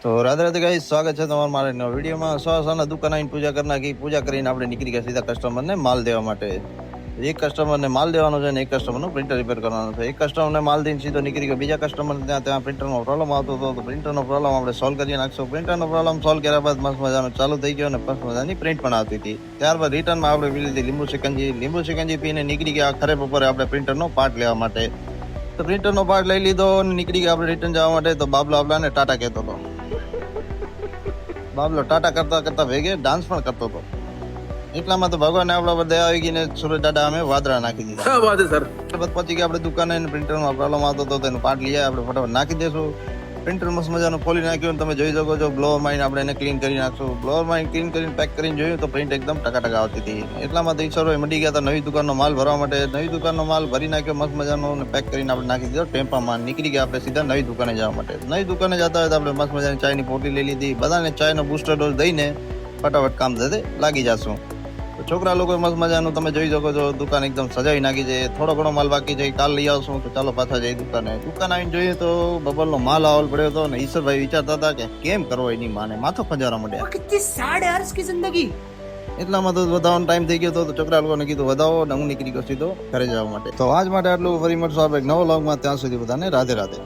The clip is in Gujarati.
તો રાધે રાધે ગાઈસ, સ્વાગત છે તમારા મારા નવા વિડીયોમાં. સવારના દુકાન આવીને પૂજા કરી નાખી. પૂજા કરીને આપણે નીકળી ગયા સીધા કસ્ટમરને માલ દેવા માટે. એક કસ્ટમરને માલ દેવાનો છે ને એક કસ્ટમરનું પ્રિન્ટર રિપેર કરવાનું છે. એક કસ્ટમરને માલ દઈને સીધો નીકળી ગયો બીજા કસ્ટમર ત્યાં પ્રિન્ટરનો પ્રોબ્લેમ આવતો હતો. તો પ્રિન્ટરનો પ્રોબ્લેમ આપણે સોલ્વ કરી નાખશું. પ્રિન્ટરનો પ્રોબ્લેમ સોલ્વ કર્યા બાદ મસ્ત મજાનો ચાલુ થઈ ગયો અને મસ્ત મજાની પ્રિન્ટ પણ આવતી હતી. ત્યારબાદ રિટર્નમાં આપણે પી લીધી લીંબુ સિકંજી પીને નીકળી ગયા ખરે બપોરે આપણે પ્રિન્ટરનો પાર્ટ લેવા માટે. તો પ્રિન્ટરનો પાર્ટ લઈ લીધો અને નીકળી ગયા આપણે રિટર્ન જવા માટે. તો બાબલો આપલાને ટાટા કહેતો હતો. બાબલો ટાટા કરતા કરતા ભેગે ડાન્સ પણ કરતો હતો. એટલામાં તો ભગવાને આપણા પર દયા આવી ગઈ ને સુરજ દાદા અમે વાદળા નાખી દીધા. क्या बात है सर. પછી કે આપણે દુકાને પ્રિન્ટરમાં પ્રોબ્લેમ આવતો હતો તેનું પાર્ટ લઈએ આપણે ફટાફટ નાખી દેશું. પ્રિન્ટર મસ્ત મજાનું ખોલી નાખ્યું તમે જોઈ શકો છો. બ્લોઅર મારીને આપણે એને ક્લીન કરી નાખશું. બ્લોઅર મારીને ક્લીન કરીને પેક કરીને જોયું તો પ્રિન્ટ એકદમ ટકા આવતી હતી. એટલામાં તો ઈશ્વરોએ મળી ગયા હતા નવી દુકાનનો માલ ભરવા માટે. નવી દુકાનનો માલ ભરી નાખ્યો મસ્ત મજાનો અને પેક કરીને આપણે નાખી દીધો ટેમ્પામાં. નીકળી ગયા આપણે સીધા નવી દુકાને જવા માટે. નવી દુકાને જતા હોય તો આપણે મસ્ત મજાની ચાયની પોટલી લઈ લીધી. બધાને ચાયનો બૂસ્ટર ડોઝ દઈને ફટાફટ કામ ધંધે લાગી જશું. છોકરા લોકો મસ્ત મજાનું તમે જોઈ શકો છો. દુકાન એકદમ સજાવી નાખી છે. થોડો ઘણો માલ બાકી છે કાલ લઈ આવશું. તો ચાલો પાછા જઈએ દુકાને. દુકાન આવીને જોઈએ તો બબલનો માલ આવલ પડ્યો હતો અને ઈશ્વરભાઈ વિચારતા હતા કે કેમ કરવો એની માને માથો ખંજારા માંડ્યા. कितनी सैड है यार इसकी जिंदगी. એટલામાં તો વધાવવાનો ટાઈમ થઈ ગયો હતો. તો છોકરા લોકોને કીધું વધાવો અને હું નીકળી ગયો સીધો ઘરે જવા માટે. તો આજ માટે આટલું. ફરી મળશું આપણે નવો વ્લોગમાં. ત્યાં સુધી બધાને રાધે રાધે.